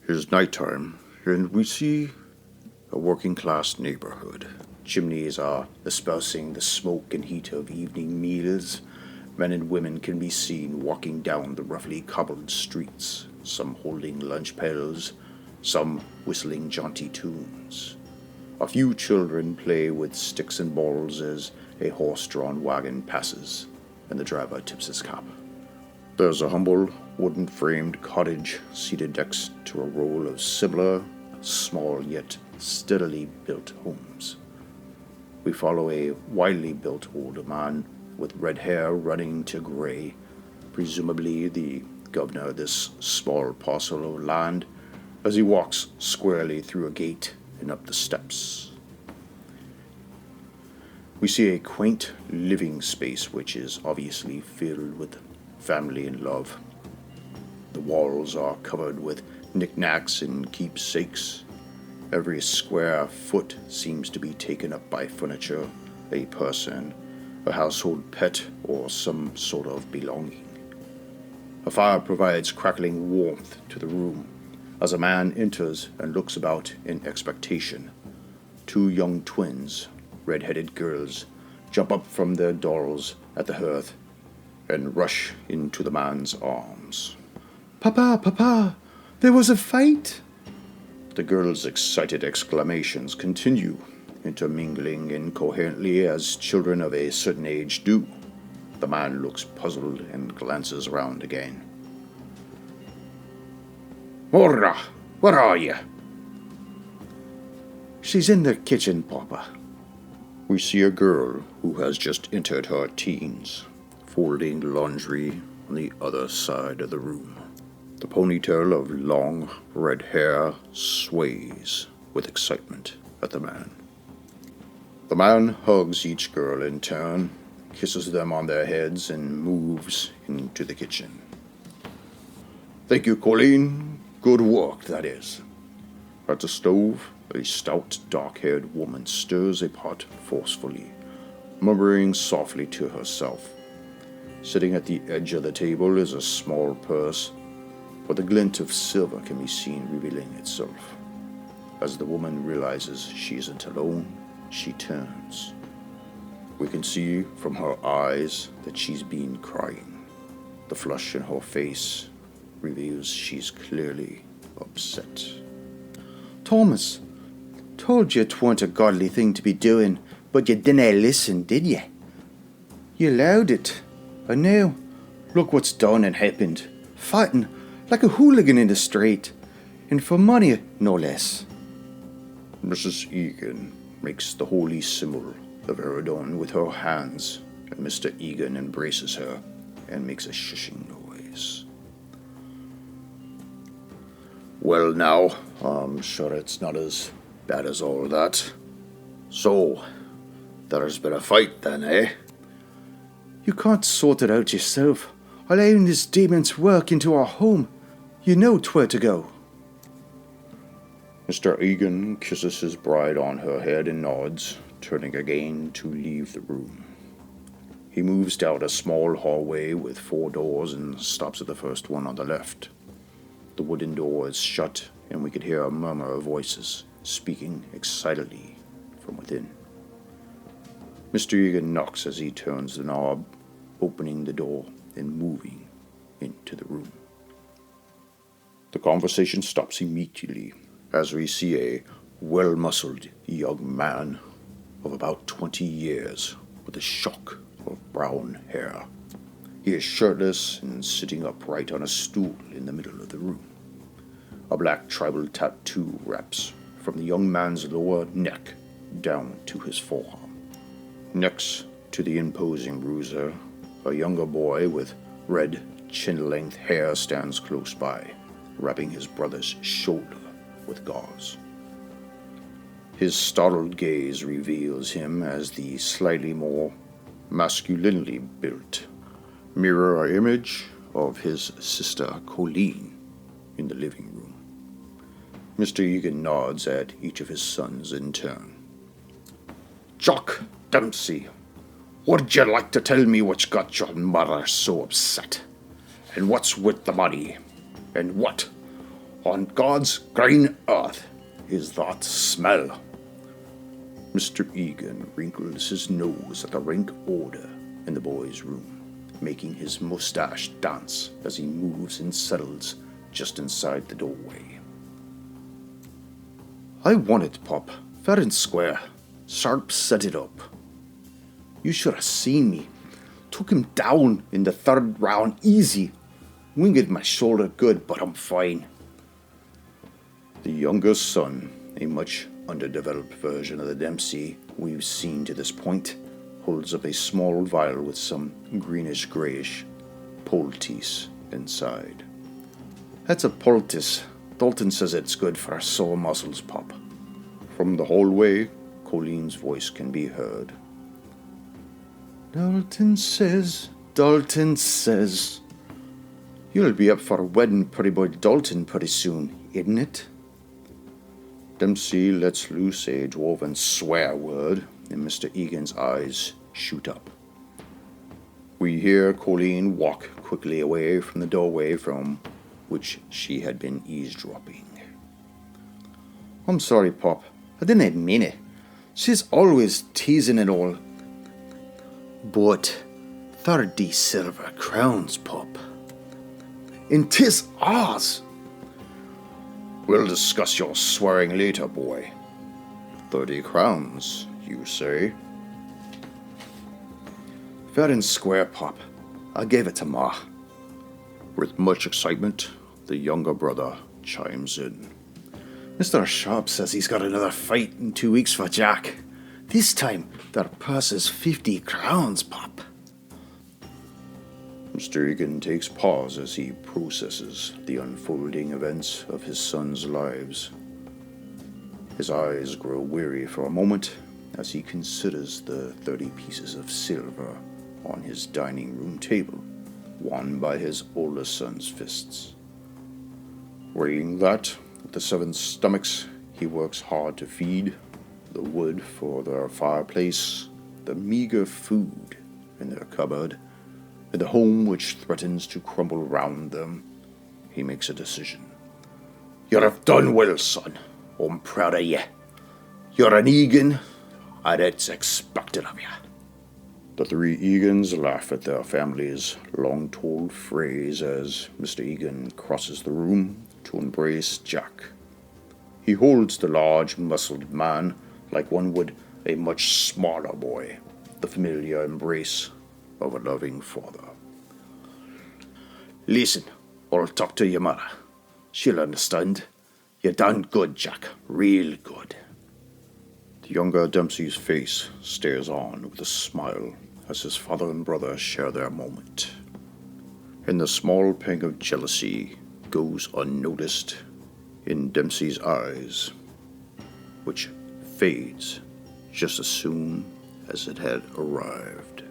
It is nighttime, and we see a working-class neighborhood. Chimneys are espousing the smoke and heat of evening meals. Men and women can be seen walking down the roughly cobbled streets, some holding lunch pails, some whistling jaunty tunes. A few children play with sticks and balls as a horse-drawn wagon passes, and the driver tips his cap. There's a humble, wooden-framed cottage seated next to a row of similar, small yet steadily built homes. We follow a widely built older man with red hair running to gray, presumably the governor of this small parcel of land, as he walks squarely through a gate and up the steps. We see a quaint living space which is obviously filled with family and love. The walls are covered with knickknacks and keepsakes. Every square foot seems to be taken up by furniture, a person, a household pet, or some sort of belonging. A fire provides crackling warmth to the room as a man enters and looks about in expectation. Two young twins, red-headed girls, jump up from their dolls at the hearth and rush into the man's arms. "Papa, Papa, there was a fight?" The girls' excited exclamations continue, intermingling incoherently as children of a certain age do. The man looks puzzled and glances around again. "Ora, where are you?" "She's in the kitchen, Papa." We see a girl who has just entered her teens, folding laundry on the other side of the room. The ponytail of long red hair sways with excitement at the man. The man hugs each girl in turn, kisses them on their heads, and moves into the kitchen. "Thank you, Colleen. Good work, that is." At the stove, a stout, dark-haired woman stirs a pot forcefully, murmuring softly to herself. Sitting at the edge of the table is a small purse, but a glint of silver can be seen revealing itself. As the woman realizes she isn't alone, she turns. We can see from her eyes that she's been crying. The flush in her face reveals she's clearly upset. "Thomas, told you 'tweren't a godly thing to be doing, but you didn't listen, did you? You allowed it. And now, look what's done and happened. Fighting like a hooligan in the street, and for money, no less." Mrs. Egan makes the holy symbol of Eridon with her hands, and Mr. Egan embraces her and makes a shushing noise. "Well now, I'm sure it's not as bad as all that. So, there's been a fight then, eh?" "You can't sort it out yourself, allowing this demon's work into our home. You know 'twere to go." Mr. Egan kisses his bride on her head and nods, turning again to leave the room. He moves down a small hallway with 4 doors and stops at the first one on the left. The wooden door is shut, and we can hear a murmur of voices speaking excitedly from within. Mr. Egan knocks as he turns the knob, opening the door and moving into the room. The conversation stops immediately as we see a well-muscled young man of about 20 years with a shock of brown hair. He is shirtless and sitting upright on a stool in the middle of the room. A black tribal tattoo wraps from the young man's lower neck down to his forearm. Next to the imposing bruiser, a younger boy with red, chin-length hair stands close by, wrapping his brother's shoulder with gauze. His startled gaze reveals him as the slightly more masculinely built mirror image of his sister Colleen in the living room. Mr. Egan nods at each of his sons in turn. "Jock Dempsey, would you like to tell me what's got your mother so upset? And what's with the money? And what? on God's green earth is that smell? Mr. Egan wrinkles his nose at the rank odor in the boy's room, making his mustache dance as he moves and settles just inside the doorway. I won it, Pop, fair and square. Sharp set it up. You should have seen me. Took him down in the third round easy. Winged my shoulder good, but I'm fine. The younger son, a much underdeveloped version of the Dempsey we've seen to this point, holds up a small vial with some greenish-grayish poultice inside. That's a poultice. Dalton says it's good for our sore muscles, Pop. From the hallway, Colleen's voice can be heard. Dalton says. You'll be up for a wedding pretty boy Dalton pretty soon, isn't it? Dempsey lets loose a dwarven swear word, and Mr. Egan's eyes shoot up. We hear Colleen walk quickly away from the doorway from which she had been eavesdropping. I'm sorry, Pop. I didn't mean it. She's always teasing and all. But 30 silver crowns, Pop. And 'tis ours. We'll discuss your swearing later, boy. 30 crowns, you say? Fair and square, Pop. I gave it to Ma. With much excitement, the younger brother chimes in. Mr. Sharp says he's got another fight in 2 weeks for Jack. This time, their purse is 50 crowns, Pop. Mr. Egan takes pause as he processes the unfolding events of his son's lives. His eyes grow weary for a moment as he considers the 30 pieces of silver on his dining room table, won by his oldest son's fists. Weighing that with the 7 stomachs he works hard to feed, the wood for their fireplace, the meager food in their cupboard, and the home which threatens to crumble round them, he makes a decision. You have done well, son. I'm proud of you. You're an Egan, and it's expected of you. The 3 Egans laugh at their family's long-told phrase as Mr. Egan crosses the room to embrace Jack. He holds the large, muscled man like one would a much smaller boy, the familiar embrace of a loving father. Listen, I'll talk to your mother. She'll understand. You done good, Jack. Real good. The younger Dempsey's face stares on with a smile as his father and brother share their moment. And the small pang of jealousy goes unnoticed in Dempsey's eyes, which fades just as soon as it had arrived.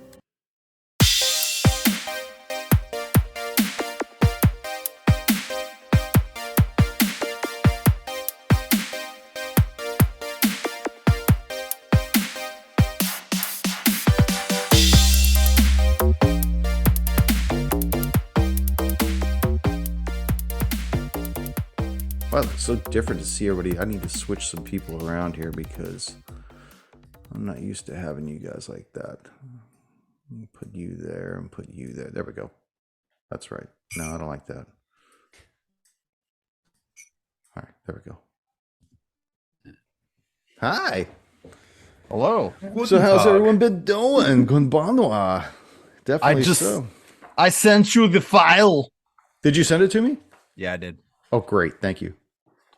Wow, it's so different to see everybody. I need to switch some people around here because I'm not used to having you guys like that. Put you there and put you there. There we go. That's right. No, I don't like that. All right, there we go. Hi. Hello. So how's everyone been doing? Gunbanwa. Definitely I sent you the file. Did you send it to me? Yeah, I did. Oh, great. Thank you.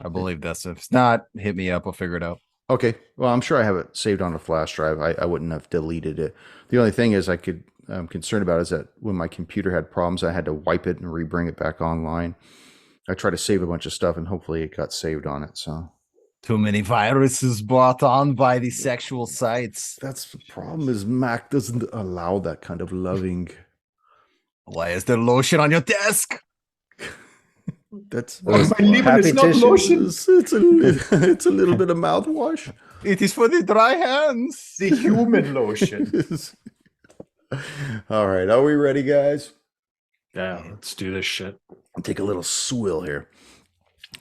I believe that's if it's not, hit me up. I'll figure it out. Okay. Well, I'm sure I have it saved on a flash drive. I wouldn't have deleted it. The only thing is I'm concerned about is that when my computer had problems, I had to wipe it and re-bring it back online. I tried to save a bunch of stuff and hopefully it got saved on it. So Too many viruses brought on by the sexual sites. that's the problem is Mac doesn't allow that kind of loving. Why is there lotion on your desk? That's My Leben is not lotion. It's a little bit of mouthwash. It is for the dry hands. The human lotion. All right, are we ready, guys? Yeah, let's do this shit. I'll take a little swill here.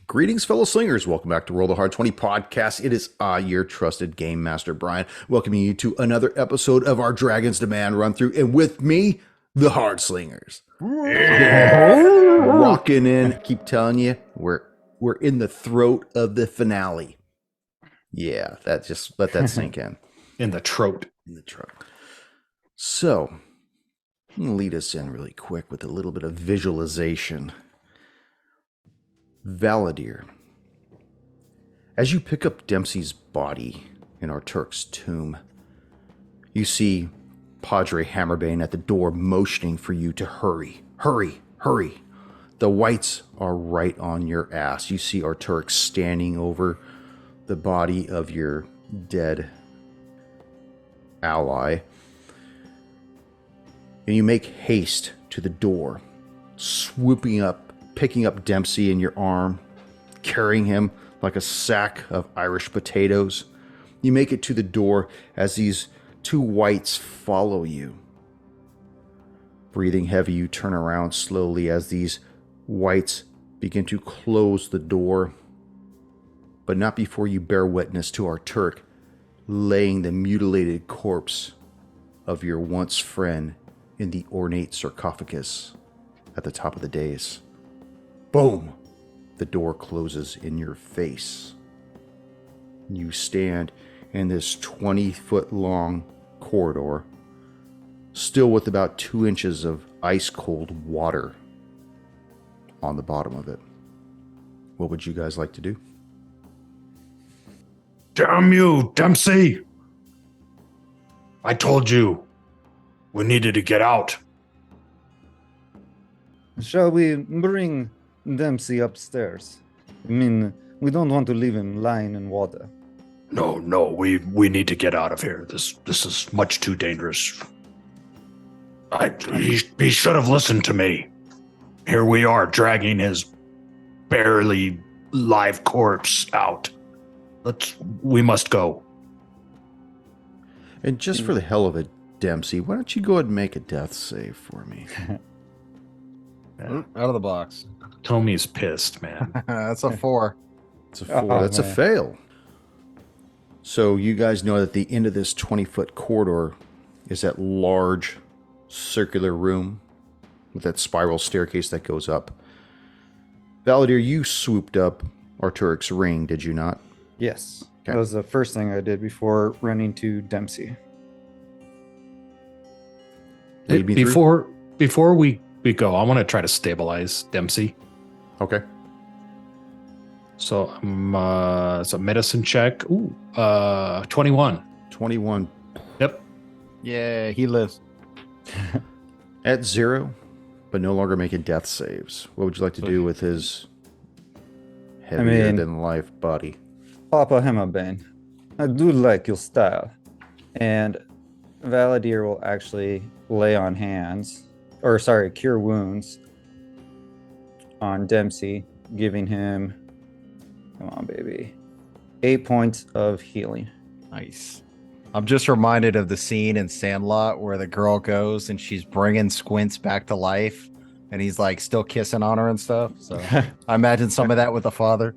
Greetings, fellow slingers. Welcome back to Roll the Hard 20 podcast. It is I, your trusted game master, Brian, welcoming you to another episode of our Dragon's Demand run through. And with me, the Hard Slingers. Rocking in. Keep telling you, we're in the throat of the finale. Yeah, that just let that sink in. In the throat. In the throat. So, I'm going to lead us in really quick with a little bit of visualization. Valadir. As you pick up Dempsey's body in Arturk's tomb, you see Padre Hammerbane at the door motioning for you to hurry. Hurry, hurry. The whites are right on your ass. You see Arturk standing over the body of your dead ally. And you make haste to the door, swooping up, picking up Dempsey in your arm, carrying him like a sack of Irish potatoes. You make it to the door as these two whites follow you. Breathing heavy, you turn around slowly as these whites begin to close the door, but not before you bear witness to Arturk laying the mutilated corpse of your once friend in the ornate sarcophagus at the top of the dais. Boom! The door closes in your face. You stand in this 20-foot long corridor, still with about 2 inches of ice-cold water on the bottom of it. What would you guys like to do? Damn you, Dempsey! I told you we needed to get out. Shall we bring Dempsey upstairs? I mean, we don't want to leave him lying in water. No, we need to get out of here. This is much too dangerous. He should have listened to me. Here we are, dragging his barely live corpse out. We must go. And just for the hell of it, Dempsey, why don't you go ahead and make a death save for me? Out of the box. Tommy's pissed, man. That's a 4. It's a 4. That's a fail. So you guys know that the end of this 20-foot corridor is that large circular room with that spiral staircase that goes up. Valadir, you swooped up Arturk's ring, did you not? Yes. Okay. That was the first thing I did before running to Dempsey. Lead me through. Before we go, I want to try to stabilize Dempsey. Okay. So it's a medicine check. 21. 21. Yep. Yeah, he lives. At 0, but no longer making death saves. What would you like to do with his heavier-than-life body? Papa Hammerbane, I do like your style. And Valadir will actually lay on cure wounds on Dempsey, giving him, come on, baby, 8 points of healing. Nice. I'm just reminded of the scene in Sandlot where the girl goes and she's bringing Squints back to life and he's like still kissing on her and stuff. So I imagine some of that with the father.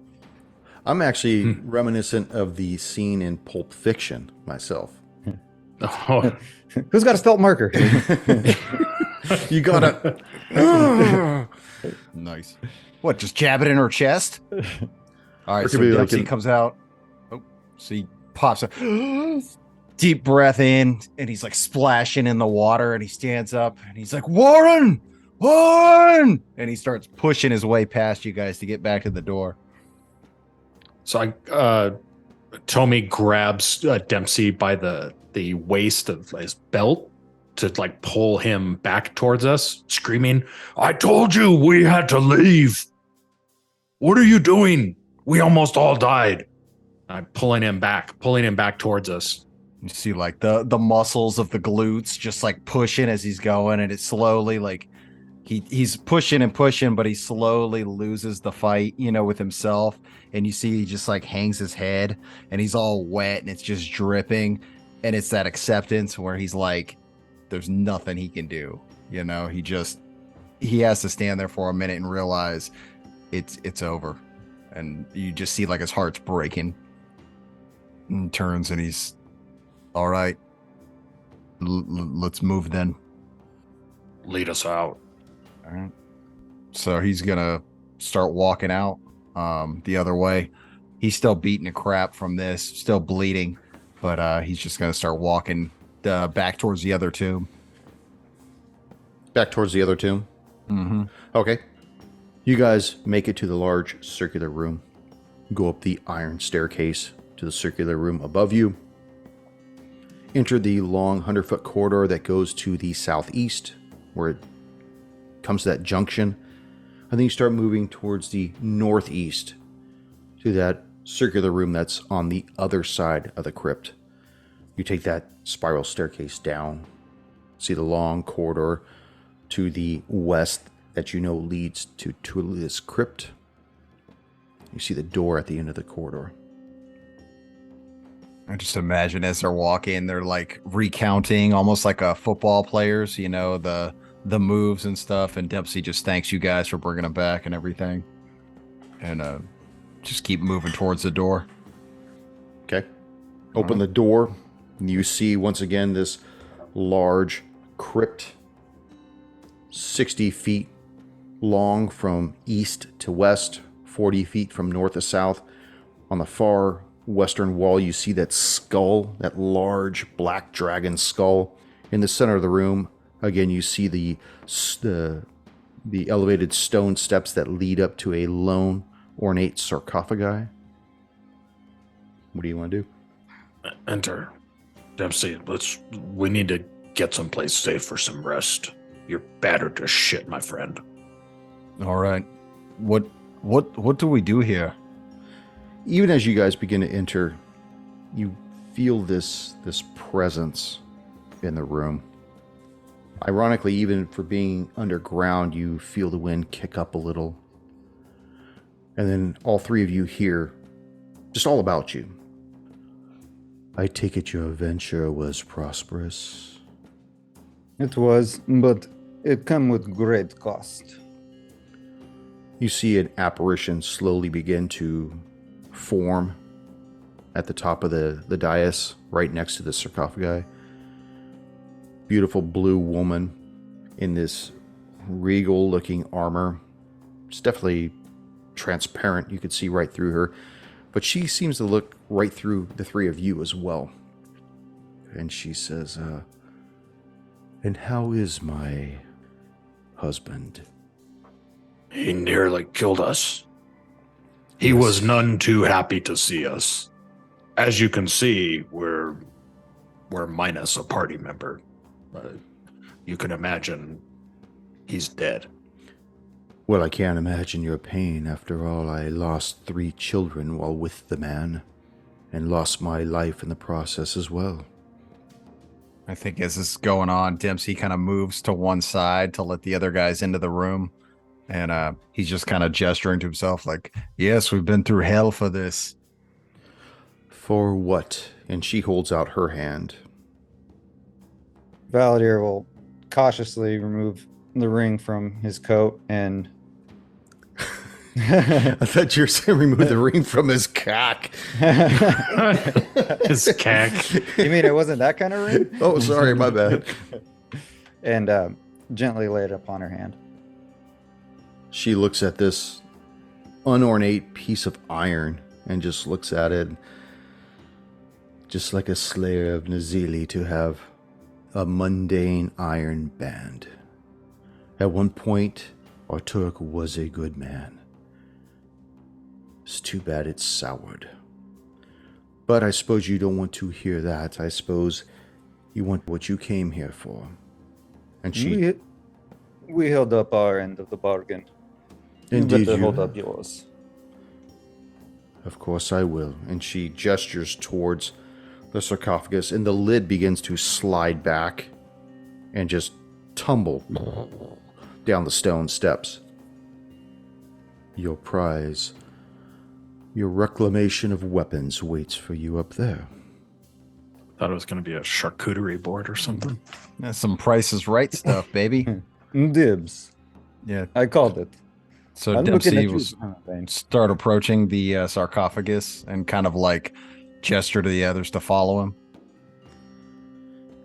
I'm actually reminiscent of the scene in Pulp Fiction myself. Oh. Who's got a stealth marker? You gotta... Nice. What, just jab it in her chest? All right, so be Dempsey like comes out. Oh, so he pops up. Deep breath in, and he's like splashing in the water, and he stands up, and he's like, Warren! And he starts pushing his way past you guys to get back to the door. So Tommy grabs Dempsey by the waist of his belt to like pull him back towards us, screaming, I told you we had to leave. What are you doing? We almost all died. I'm pulling him back towards us. You see like the muscles of the glutes just like pushing as he's going, and it's slowly like he's pushing and pushing, but he slowly loses the fight, with himself. And you see he just like hangs his head and he's all wet and it's just dripping. And it's that acceptance where he's like, there's nothing he can do. He has to stand there for a minute and realize it's over. And you just see like his heart's breaking. And he turns and he's, all right, let's move then. Lead us out. All right. So he's gonna start walking out the other way. He's still beating the crap from this, still bleeding, but he's just gonna start walking back towards the other tomb. Back towards the other tomb? Mm-hmm. Okay. You guys make it to the large circular room. Go up the iron staircase to the circular room above you. Enter the long 100-foot corridor that goes to the southeast, where it comes to that junction. And then you start moving towards the northeast to that circular room that's on the other side of the crypt. You take that spiral staircase down, see the long corridor to the west that you know leads to Tulia's crypt. You see the door at the end of the corridor. I just imagine as they're walking, they're like recounting almost like a football players, you know, the moves and stuff. And Dempsey just thanks you guys for bringing them back and everything. And just keep moving towards the door. Okay. Open the door. And you see once again this large crypt, 60 feet long from east to west, 40 feet from north to south. On the far western wall, you see that skull, that large black dragon skull. In the center of the room, again, you see the elevated stone steps that lead up to a lone, ornate sarcophagi. What do you want to do? Enter. Dempsey, we need to get someplace safe for some rest. You're battered to shit, my friend. All right. What do we do here? Even as you guys begin to enter, you feel this presence in the room. Ironically, even for being underground, you feel the wind kick up a little. And then all three of you hear just all about you. I take it your venture was prosperous. It was, but it came with great cost. You see an apparition slowly begin to form at the top of the dais, right next to the sarcophagi. Beautiful blue woman in this regal-looking armor. It's definitely transparent. You could see right through her. But she seems to look right through the three of you as well. And she says, and how is my husband? He nearly killed us. He was none too happy to see us. As you can see, we're minus a party member. You can imagine he's dead. Well, I can't imagine your pain. After all, I lost 3 children while with the man, and lost my life in the process as well. I think as this is going on, Dempsey kind of moves to one side to let the other guys into the room. And he's just kind of gesturing to himself like, yes, we've been through hell for this. For what? And she holds out her hand. Valadier will cautiously remove the ring from his coat and... I thought you were saying remove the ring from his cock. His cack. You mean it wasn't that kind of ring? Oh, sorry, my bad. And gently lay it upon her hand. She looks at this unornate piece of iron and just looks at it. Just like a slayer of Nazili to have a mundane iron band. At one point, Arturk was a good man. It's too bad it's soured. But I suppose you don't want to hear that. I suppose you want what you came here for. And she... We held up our end of the bargain. Indeed, you better you hold have. up yours. Of course I will. And she gestures towards the sarcophagus, and the lid begins to slide back and just tumble down the stone steps. Your prize, your reclamation of weapons waits for you up there. Thought it was going to be a charcuterie board or something. That's some Price is Right stuff, baby. Dibs. Yeah. I called it. So I'm looking Dempsey at you, will Conbane. start approaching the sarcophagus and kind of like gesture to the others to follow him.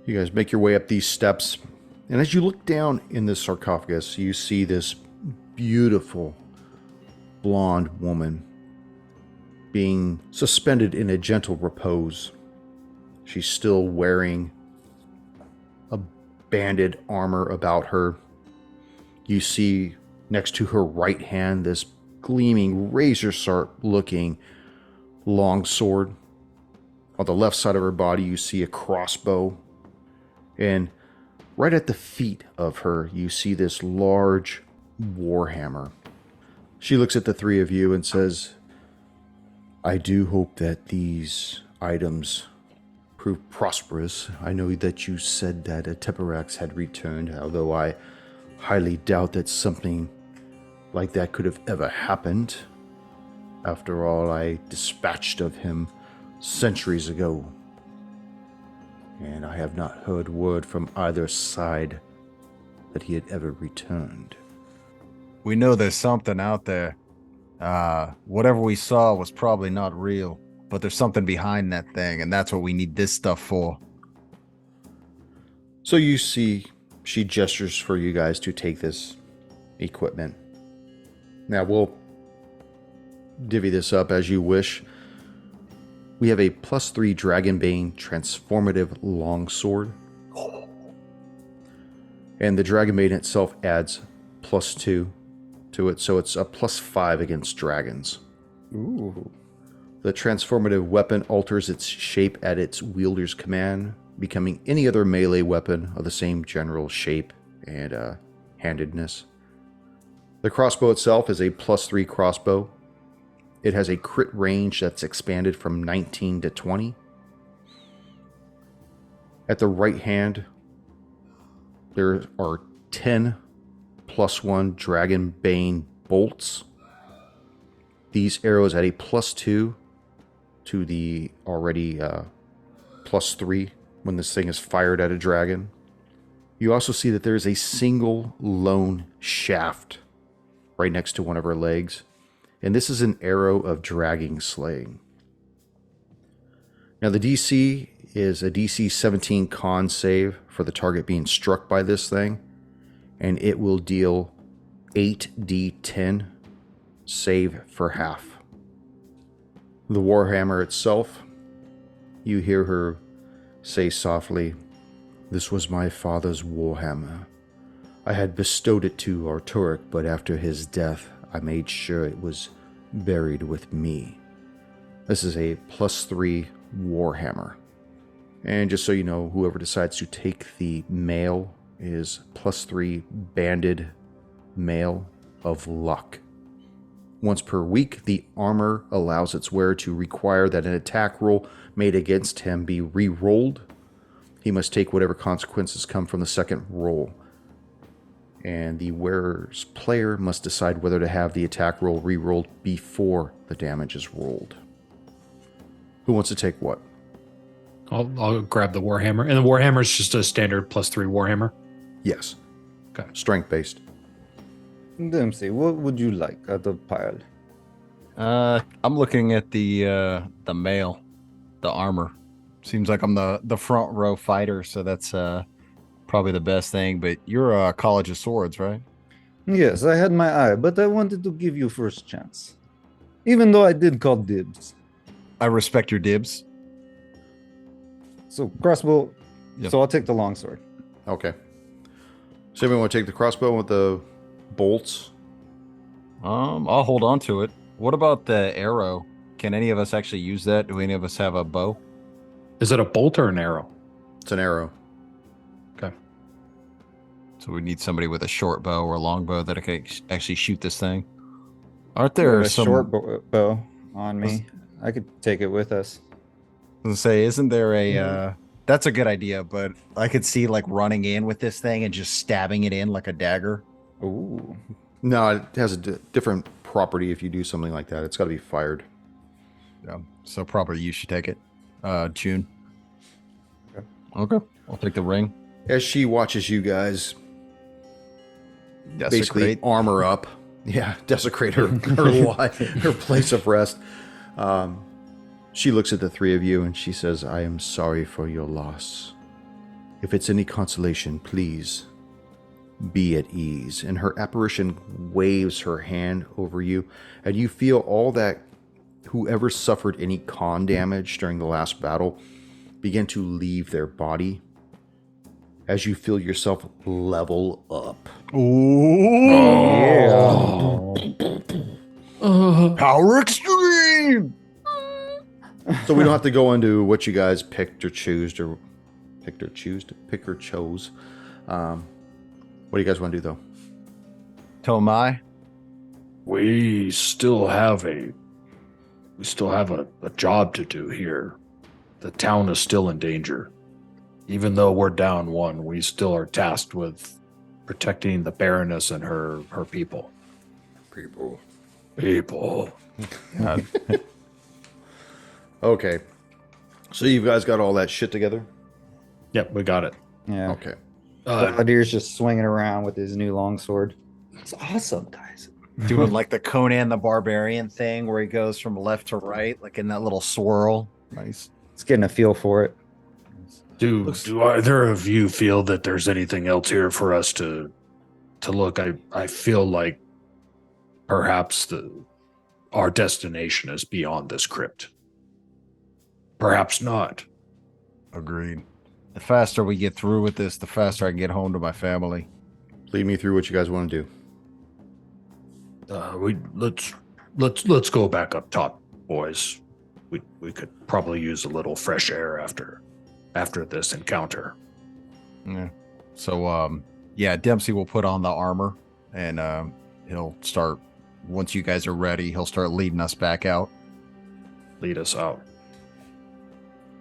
You guys make your way up these steps, and as you look down in this sarcophagus, you see this beautiful blonde woman being suspended in a gentle repose. She's still wearing a banded armor about her. You see next to her right hand this gleaming, razor-sharp looking long sword. On the left side of her body, you see a crossbow. And right at the feet of her, you see this large warhammer. She looks at the three of you and says, I do hope that these items prove prosperous. I know that you said that a Teperax had returned, although I highly doubt that something like that could have ever happened. After all, I dispatched of him centuries ago, and I have not heard word from either side that he had ever returned. We know there's something out there. Whatever we saw was probably not real, but there's something behind that thing, and that's what we need this stuff for. So you see, she gestures for you guys to take this equipment. Now we'll divvy this up as you wish. We have a +3 Dragonbane transformative longsword. And the Dragonbane itself adds +2 to it, so it's a +5 against dragons. Ooh. The transformative weapon alters its shape at its wielder's command, becoming any other melee weapon of the same general shape and handedness. The crossbow itself is a +3 crossbow. It has a crit range that's expanded from 19 to 20. At the right hand, there are 10 +1 Dragonbane bolts. These arrows add a +2 to the already +3 when this thing is fired at a dragon. You also see that there is a single lone shaft right next to one of her legs. And this is an arrow of dragging slaying. Now the DC is a DC 17 con save for the target being struck by this thing. And it will deal 8d10 save for half. The Warhammer itself, you hear her say softly, "This was my father's Warhammer. I had bestowed it to Arturic, but after his death, I made sure it was buried with me." This is a +3 Warhammer. And just so you know, whoever decides to take the mail is +3 banded mail of luck. Once per week, the armor allows its wearer to require that an attack roll made against him be re-rolled. He must take whatever consequences come from the second roll. And the wearer's player must decide whether to have the attack roll re-rolled before the damage is rolled. Who wants to take what? I'll grab the Warhammer. And the Warhammer is just a standard +3 Warhammer. Yes. Okay. Strength-based. Dempsey, what would you like out of pile? I'm looking at the mail, the armor. Seems like I'm the front row fighter, so that's probably the best thing. But you're a College of Swords, right? Yes, I had my eye, but I wanted to give you first chance. Even though I did call dibs. I respect your dibs. So crossbow. Yep. So I'll take the longsword. Okay. So everyone want to take the crossbow with the bolts? I'll hold on to it. What about the arrow? Can any of us actually use that? Do any of us have a bow? Is it a bolt or an arrow? It's an arrow. Okay. So we need somebody with a short bow or a long bow that can actually shoot this thing. Aren't I there have a some short bow on me? I could take it with us. I was gonna say, isn't there a that's a good idea, but I could see like running in with this thing and just stabbing it in like a dagger. Ooh. No, it has a different property if you do something like that. It's got to be fired. Yeah. So probably you should take it. June. Okay. Okay. I'll take the ring. As she watches you guys Desecrate. basically armor up Yeah, desecrate her life, her place of rest. She looks at the three of you and she says, I am sorry for your loss. If it's any consolation, please be at ease. And her apparition waves her hand over you, and you feel all that whoever suffered any con damage during the last battle begin to leave their body as you feel yourself level up. Power extreme. So we don't have to go into what you guys picked or chose. What do you guys want to do, though? Tomai. We still have a job to do here. The town is still in danger. Even though we're down one, we still are tasked with protecting the Baroness and her people. People. Okay. So you guys got all that shit together? Yep, we got it. Yeah. Okay. Valadir's just swinging around with his new longsword. It's awesome, guys. Doing like the Conan the Barbarian thing where he goes from left to right, like in that little swirl. Nice. It's getting a feel for it. Do either of you feel that there's anything else here for us to look? I feel like perhaps our destination is beyond this crypt. Perhaps not. Agreed. The faster we get through with this, the faster I can get home to my family. Lead me through what you guys want to do. Let's go back up top, boys. We could probably use a little fresh air after this encounter. Yeah. So Dempsey will put on the armor and he'll start, once you guys are ready, he'll start leading us back out. Lead us out.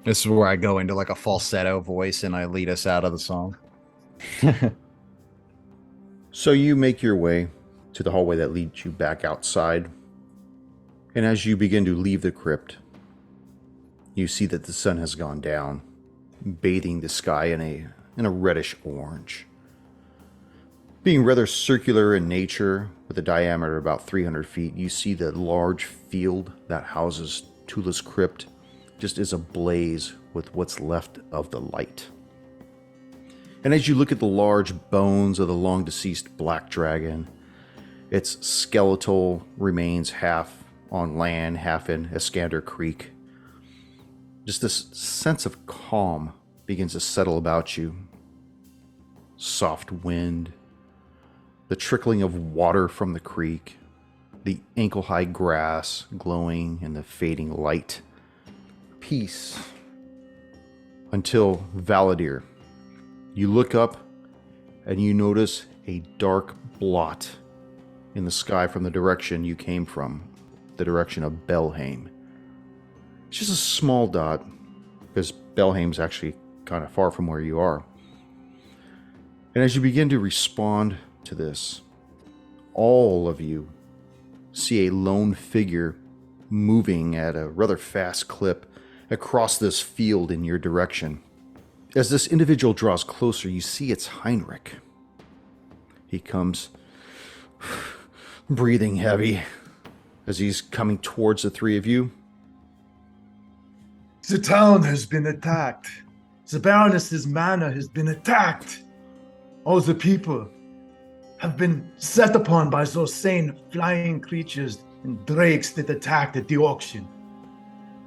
This is where I go into like a falsetto voice and I lead us out of the song. So you make your way to the hallway that leads you back outside. And as you begin to leave the crypt, you see that the sun has gone down, bathing the sky in a reddish orange. Being rather circular in nature, with a diameter of about 300 feet, you see the large field that houses Tula's crypt just is ablaze with what's left of the light. And as you look at the large bones of the long-deceased black dragon, its skeletal remains half on land, half in Iskander Creek, just this sense of calm begins to settle about you. Soft wind, the trickling of water from the creek, the ankle-high grass glowing in the fading light. Peace. Until Valadir, you look up and you notice a dark blot in the sky from the direction you came from, the direction of Belhaim. It's just a small dot, because Belhaim's actually kind of far from where you are. And as you begin to respond to this, all of you see a lone figure moving at a rather fast clip across this field in your direction. As this individual draws closer, you see it's Heinrich. He comes breathing heavy as he's coming towards the three of you. The town has been attacked. The Baroness's manor has been attacked. All the people have been set upon by those same flying creatures and drakes that attacked at the auction.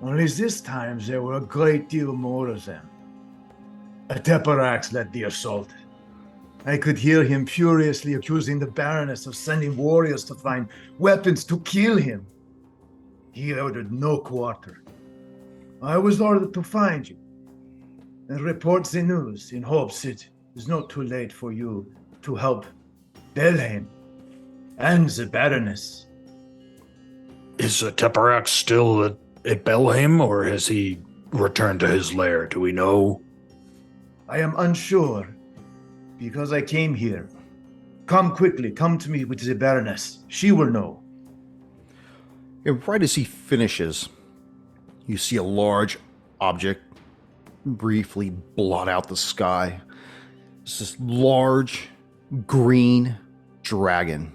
Only this time there were a great deal more of them. A Teparax led the assault. I could hear him furiously accusing the Baroness of sending warriors to find weapons to kill him. He ordered no quarter. I was ordered to find you and report the news in hopes it is not too late for you to help Belhaim and the Baroness. Is Teparax still at Belhaim, or has he returned to his lair? Do we know? I am unsure, because I came here. Come quickly, come to me with the Baroness. She will know. And right as he finishes, you see a large object briefly blot out the sky. It's this large green dragon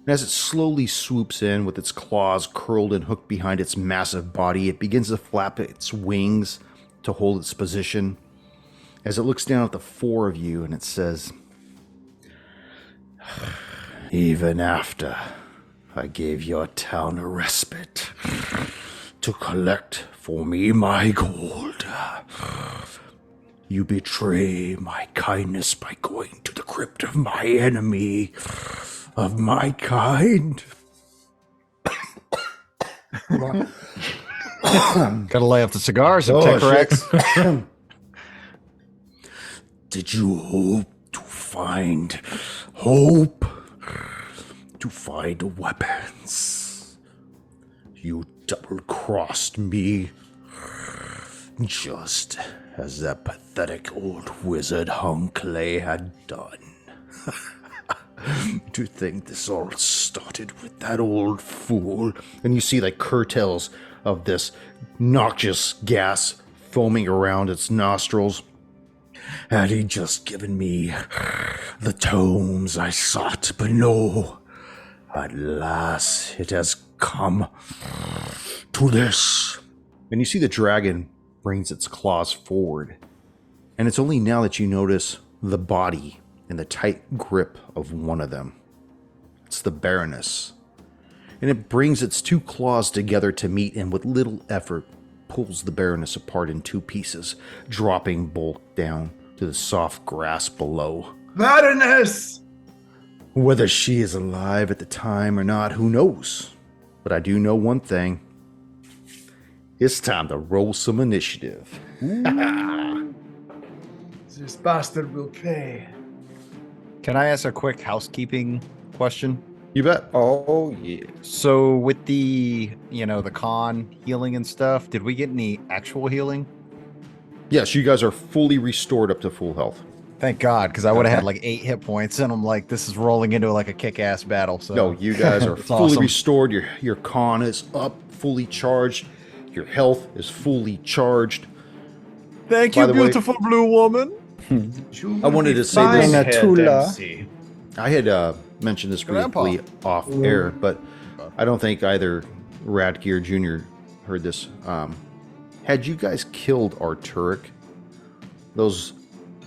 And as it slowly swoops in with its claws curled and hooked behind its massive body, it begins to flap its wings to hold its position. As it looks down at the four of you and it says, "Even after I gave your town a respite to collect for me my gold, you betray my kindness by going to the crypt of my enemy, of my kind." Gotta lay off the cigars and Oh, Tex-Rex. Did you hope to find weapons? You double-crossed me, just as that pathetic old wizard Hunkley had done. To think this all started with that old fool. And you see like curtails of this noxious gas foaming around its nostrils. Had he just given me the tomes I sought, but no. At last it has come to this. And you see the dragon brings its claws forward. And it's only now that you notice the body and the tight grip of one of them. It's the Baroness. And it brings its two claws together to meet and with little effort pulls the Baroness apart in two pieces, dropping Bulk down to the soft grass below. Baroness! Whether she is alive at the time or not, who knows? But I do know one thing. It's time to roll some initiative. This bastard will pay. Can I ask a quick housekeeping question? You bet. Oh, yeah. So with the, the con healing and stuff, did we get any actual healing? Yes, you guys are fully restored up to full health. Thank God, because I would have had like 8 hit points, and I'm like, this is rolling into like a kick-ass battle. So No, you guys are It's fully awesome. restored. Your con is up, fully charged. Your health is fully charged. Thank By you, the way- beautiful blue woman. I wanted to say this. Fine. Tula. I had mentioned this Grandpa. briefly off air, but I don't think either Radke or Junior heard this. Had you guys killed Arturic,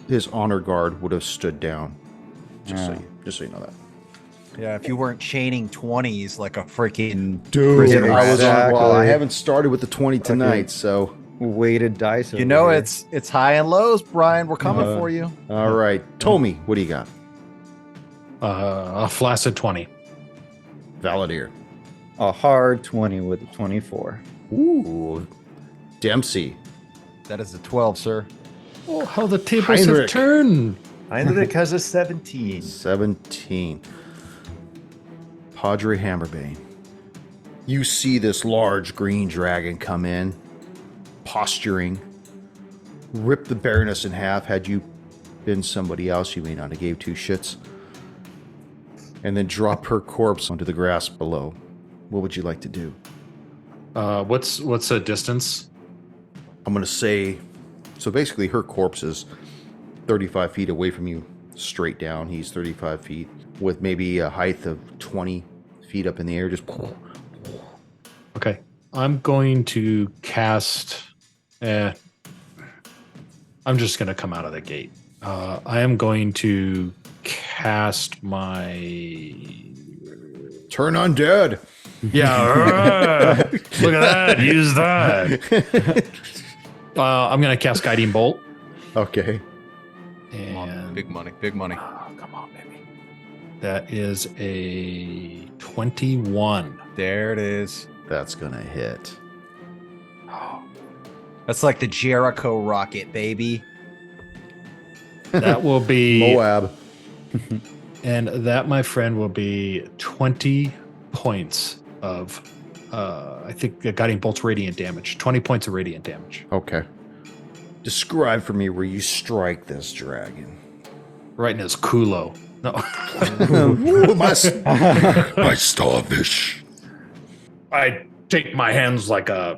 his honor guard would have stood down. Just so you know that. Yeah, if you weren't chaining 20s like a freaking Dude, prison I rat. was on. Well, I Exactly. haven't started with the 20 tonight, so Weighted dice. You over know, here. it's high and lows, Brian. We're coming for you. all right. Tomi, what do you got? A flaccid 20. Valadier. a hard 20 with a 24. Ooh. Dempsey. That is a 12, sir. Oh, how the tables Heinrich. have turned. Heinrich has a 17. 17. Padre Hammerbane. You see this large green dragon come in, posturing, rip the Baroness in half. Had you been somebody else, you may not have gave two shits. And then drop her corpse onto the grass below. What would you like to do? What's a distance? I'm going to say, so basically her corpse is 35 feet away from you, straight down. He's 35 feet with maybe a height of 20 feet up in the air. Just Okay. I'm going to cast. I'm just going to come out of the gate. I am going to cast my. turn undead. Yeah. Look at that. Use that. I'm going to cast Guiding Bolt. Okay. And Big money, big money. come on, baby. That is a 21. There it is. That's going to hit. That's like the Jericho rocket, baby. That will be. Moab. And that, my friend, will be 20 points of, I think, Guiding Bolt's radiant damage. 20 points of radiant damage. Okay. Describe for me where you strike this dragon. Right in his culo. No. my starfish. I take my hands like a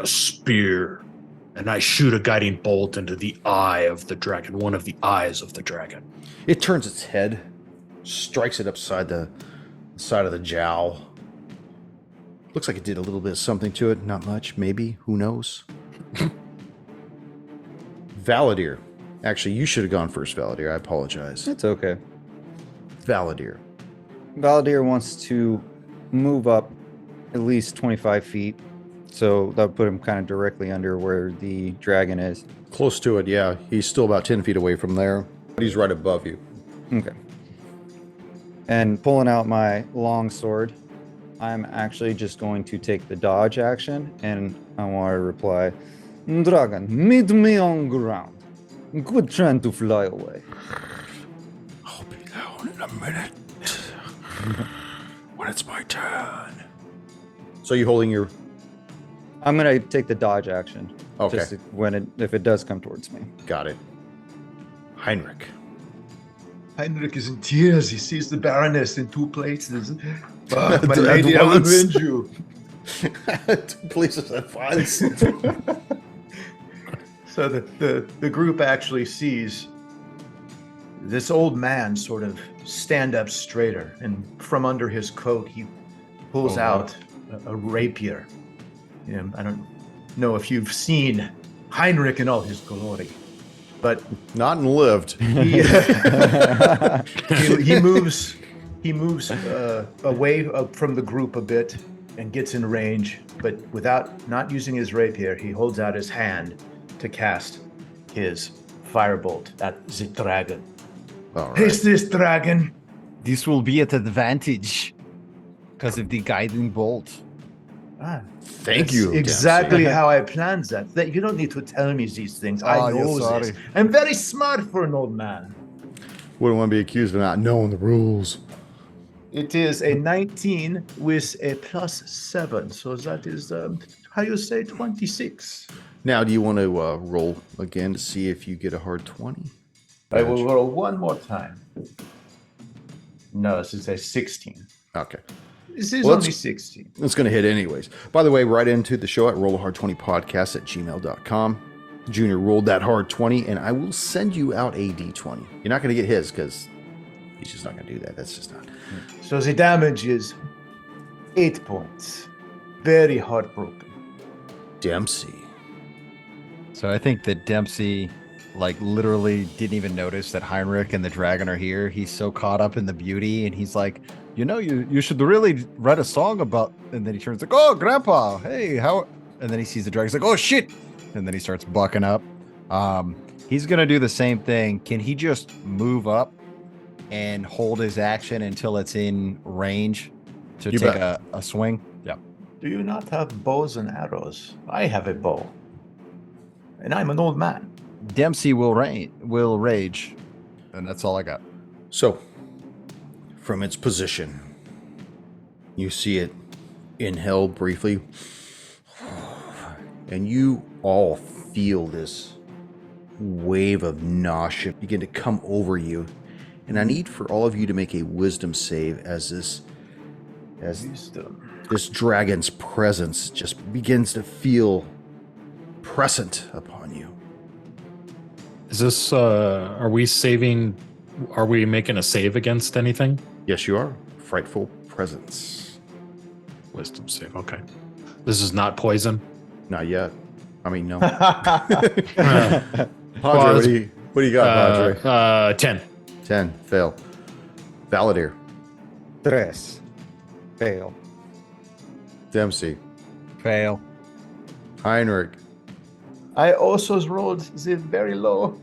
spear, and I shoot a guiding bolt into the eye of the dragon, one of the eyes of the dragon. It turns its head, strikes it upside the side of the jowl. Looks like it did a little bit of something to it. Not much, maybe. Who knows? Valadir. Actually, you should have gone first, Valadir. I apologize. It's okay. Valadir. Valdir wants to move up at least 25 feet. So that would put him kind of directly under where the dragon is. Close to it, yeah. He's still about 10 feet away from there. But he's right above you. Okay. And pulling out my long sword, I'm actually just going to take the dodge action, and I want to reply, Dragon, meet me on ground. Quit trying to fly away. I'll be down in a minute. When it's my turn. So you holding your... I'm going to take the dodge action. Okay. Just if it does come towards me. Got it. Heinrich. Heinrich is in tears. He sees the Baroness in two places. Fuck, my At lady, I will once. avenge you. Two places at once. So the group actually sees this old man sort of stand up straighter, and from under his coat he pulls out a rapier. You know, I don't know if you've seen Heinrich in all his glory, but Not and lived. he moves away from the group a bit and gets in range, but without not using his rapier, he holds out his hand to cast his firebolt at the dragon. All right. Is this dragon? This will be at advantage because of the guiding bolt. Thank That's you. exactly Dempsey. how I planned that. You don't need to tell me these things. I Oh, know you're sorry. this. I'm very smart for an old man. Wouldn't want to be accused of not knowing the rules. It is a 19 with a +7, so that is how you say 26. Now, do you want to roll again to see if you get a hard 20? I will roll one more time. No, this is a 16. Okay. This is Well, only that's- 16. It's going to hit anyways. By the way, right into the show at rollahard20podcast@gmail.com. Junior rolled that hard 20, and I will send you out a D20. You're not going to get his because he's just not going to do that. That's just not. So the damage is 8 points. Very heartbroken. Dempsey. So I think that Dempsey, like, literally didn't even notice that Heinrich and the dragon are here. He's so caught up in the beauty, and he's like, you know, you should really write a song about. And then he turns like, oh, Grandpa, hey, how? And then he sees the dragon. He's like, oh shit! And then he starts bucking up. He's gonna do the same thing. Can he just move up and hold his action until it's in range to You take bet. a swing? Yeah. Do you not have bows and arrows? I have a bow. And I'm an old man. Dempsey will rage, and that's all I got. So, from its position, you see it inhale briefly, and you all feel this wave of nausea begin to come over you. And I need for all of you to make a wisdom save as this dragon's presence just begins to feel present upon you. Is this, are we making a save against anything? Yes, you are. Frightful presence. Wisdom save, okay. This is not poison? Not yet. I mean, no. Uh, Padre, what do you got, Padre? 10. 10. Fail. Valadir. Tres. Fail. Dempsey. Fail. Heinrich. I also rolled the very low.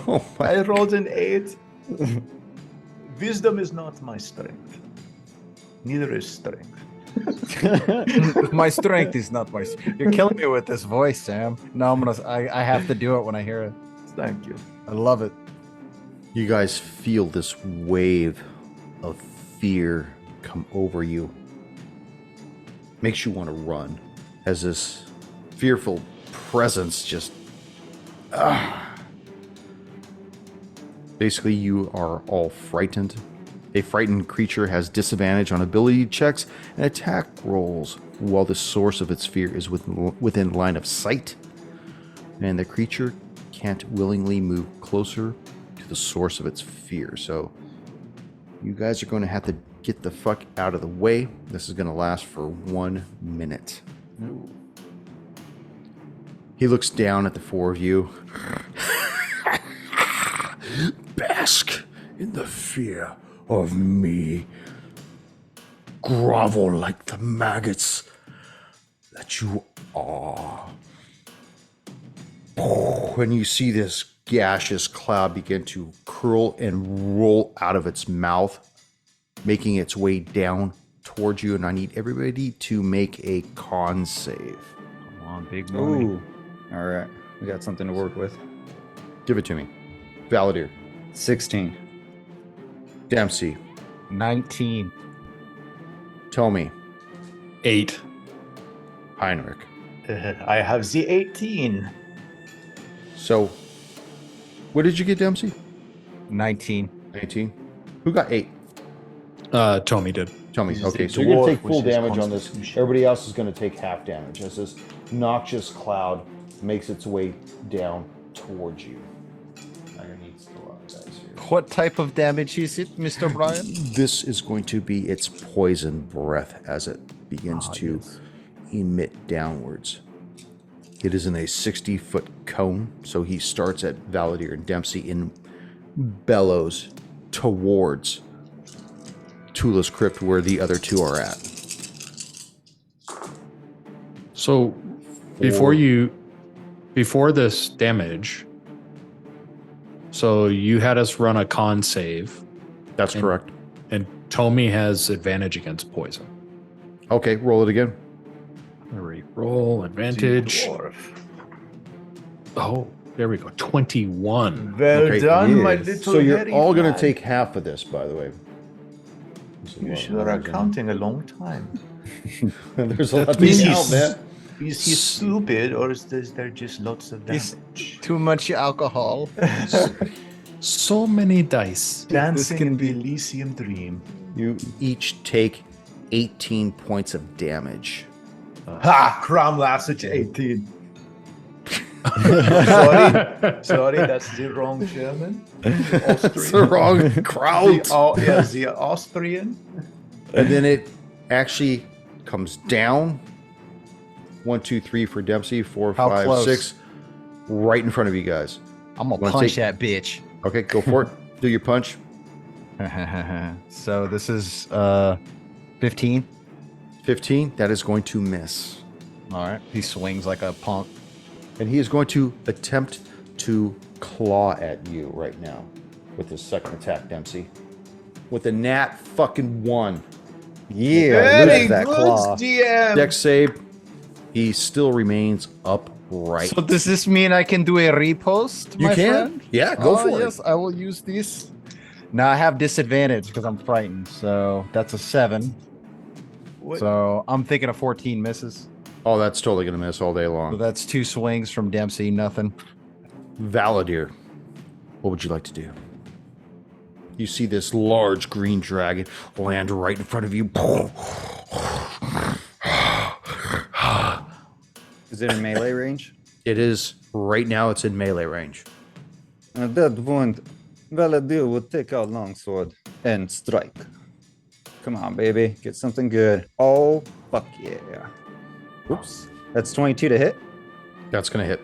Oh my. I rolled an 8. Wisdom is not my strength. Neither is strength. My strength is not my. You're killing me with this voice, Sam. No, I have to do it when I hear it. Thank you. I love it. You guys feel this wave of fear come over you. Makes you want to run as this fearful presence just. Basically, you are all frightened. A frightened creature has disadvantage on ability checks and attack rolls while the source of its fear is within line of sight. And the creature can't willingly move closer to the source of its fear. So You guys are going to have to get the fuck out of the way. This is going to last for 1 minute. He looks down at the four of you. Bask in the fear of me. Grovel like the maggots that you are. When you see this gaseous cloud begin to curl and roll out of its mouth, making its way down towards you, and I need everybody to make a con save. Come on, big money. Ooh. All right. We got something to work with. Give it to me. Valadier. 16. Dempsey. 19. Tommy. 8. Heinrich. I have the 18. So, what did you get, Dempsey? 19. 18. Who got 8? Tommy did. Tommy. This is Okay, the so you're going to dwarf, take full which is damage on this. Constitution. Everybody else is going to take half damage as this noxious cloud makes its way down towards you. I'm going to need a lot of dice here. What type of damage is it, Mr. Brian? This is going to be its poison breath as it begins to emit downwards. It is in a 60-foot cone, so he starts at Valadier and Dempsey and bellows towards Tula's crypt where the other two are at. So before this damage, so you had us run a con save, That's correct. and Tommy has advantage against poison. Okay, roll it again. Roll advantage. Dwarf. Oh, there we go. 21. Well Okay, done, my yes. little So you're hairy all going to fly. take half of this, by the way. You sure are counting a long time. There's a lot That to means count, man. Is he stupid, or is there just lots of Is- damage? Too much alcohol. So many dice. Dancing can in the be- Elysium dream. You each take 18 points of damage. Ha! Crom laughs at you, 18. sorry, that's the wrong German. That's the wrong crowd. The Austrian. And then it actually comes down. 1, 2, 3 for Dempsey. 4, How 5, close? 6. Right in front of you guys. I'm gonna Wanna punch take- that bitch. Okay, go for it. Do your punch. So this is 15. 15. That is going to miss. All right. He swings like a punk. And he is going to attempt to claw at you right now with his second attack, Dempsey. With a nat fucking 1. Yeah, Very lose that good, claw. DM. Dex save. He still remains upright. So does this mean I can do a repost? You my can? friend? Yeah, go for yes, it. I will use this. Now I have disadvantage because I'm frightened. So that's a 7. What? So I'm thinking a 14 misses. Oh, that's totally going to miss all day So long. that's 2 swings from Dempsey, nothing. Valadier, what would you like to do? You see this large green dragon land right in front of you. Is it in melee range? It is, right now, it's in melee range. At that point, Valadier will take out longsword and strike. Come on, baby. Get something good. Oh, fuck yeah. Oops. That's 22 to hit. That's going to hit.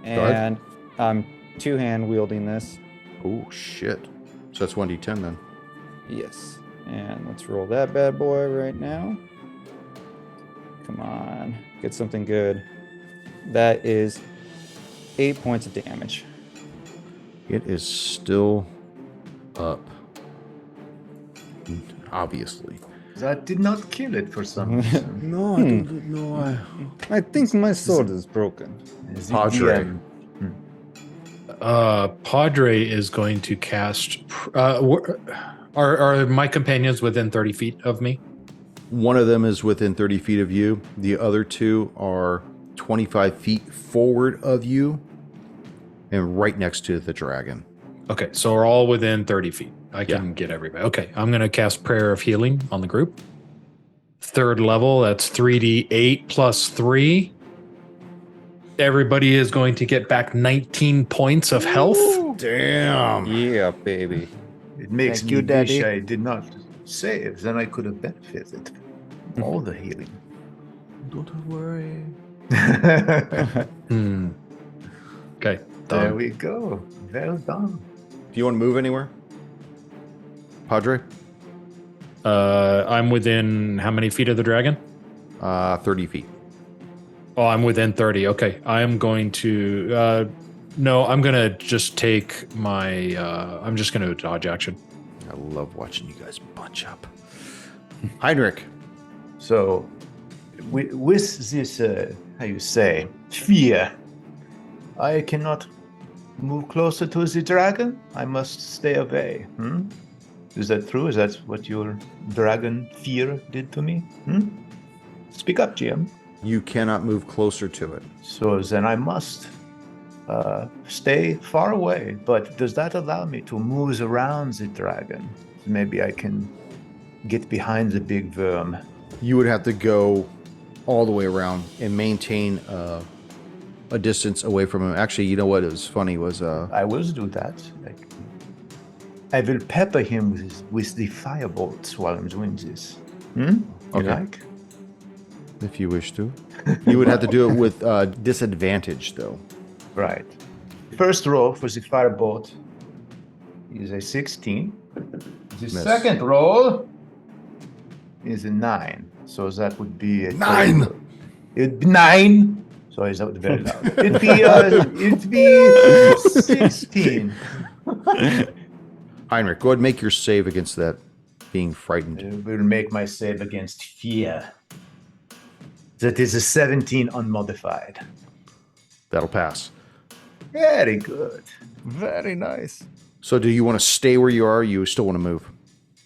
ahead. And I'm two-hand wielding this. Oh, shit. So that's 1d10 then. Yes. And let's roll that bad boy right now. Come on. Get something good. That is 8 points of damage. It is still up. Obviously. That did not kill it for some reason. No, I don't know. I think my sword is broken. The Padre. DM. Padre is going to cast. Are my companions within 30 feet of me? One of them is within 30 feet of you. The other two are 25 feet forward of you and right next to the dragon. Okay, so we're all within 30 feet. I can get everybody. Okay, I'm going to cast Prayer of Healing on the group. 3rd level, that's 3d8 plus 3. Everybody is going to get back 19 points of health. Damn. Yeah, baby. It makes Thank me you, Daddy. wish I did not save. Then I could have benefited from all the healing. Don't worry. Okay. There Done. we go. Well done. Do you want to move anywhere? Padre? I'm within how many feet of the dragon? 30 feet. Oh, I'm within 30. Okay. I am going to no, I'm gonna just take my I'm just gonna dodge action. I love watching you guys bunch up. Heinrich. So, with this, how you say, fear, I cannot move closer to the dragon. I must stay away. Is that true? Is that what your dragon fear did to me? Speak up, GM. You cannot move closer to it. So then I must stay far away. But does that allow me to move around the dragon? Maybe I can get behind the big worm. You would have to go all the way around and maintain a distance away from him. Actually, you know what was funny was I will do that. I will pepper him with the firebolts while I'm doing this. You Okay. like? if you wish to. You would have to do it with disadvantage, though. Right. First roll for the firebolt is a 16. The second roll is a 9. So that would be a 9! It'd be 9. Sorry, that was very loud. It'd be 16. Heinrich, go ahead and make your save against that being frightened. I will make my save against fear. That is a 17 unmodified. That'll pass. Very good. Very nice. So do you want to stay where you are, or you still want to move?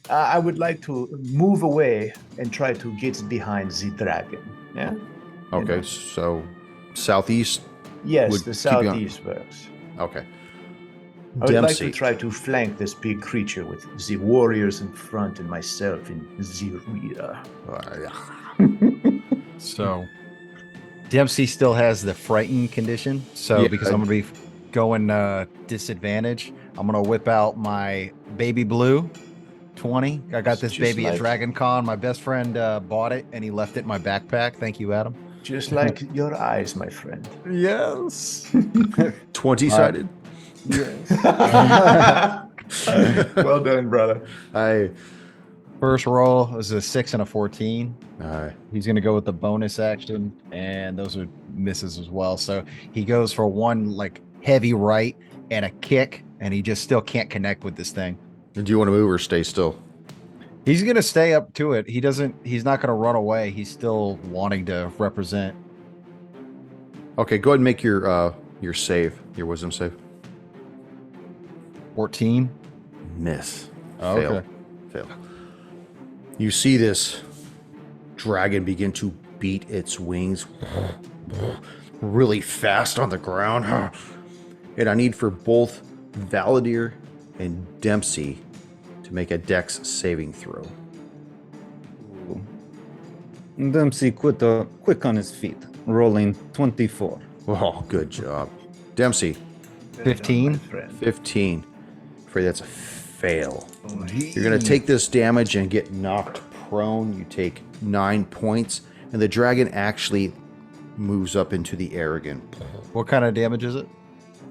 I would like to move away and try to get behind the dragon. Yeah? Okay, so southeast? Yes, Would the keep you on- southeast works. Okay. I would like Dempsey. to try to flank this big creature with the warriors in front and myself in the rear. So Dempsey still has the frightened condition. So Yeah. because I'm gonna be going disadvantage, I'm gonna whip out my baby blue 20. I got this Just baby at like- Dragon Con. My best friend bought it and he left it in my backpack. Thank you, Adam. Just like your eyes, my friend. Yes. 20-sided? Well done, brother. First roll was a 6 and a 14. Aye. He's going to go with the bonus action, and those are misses as well. So he goes for one like heavy right and a kick, and he just still can't connect with this thing. Do you want to move or stay still? He's going to stay up to it. He's not going to run away. He's still wanting to represent. Okay, go ahead and make your save, your wisdom save. 14. Miss. Oh, Fail. okay. Fail. You see this dragon begin to beat its wings really fast on the ground. And I need for both Valadier and Dempsey to make a dex saving throw. Dempsey quick on his feet, rolling 24. Oh, good job. Dempsey, 15. My friend. 15. Afraid that's a fail. You're going to take this damage and get knocked prone. You take 9 points, and the dragon actually moves up into the air again. What kind of damage is it?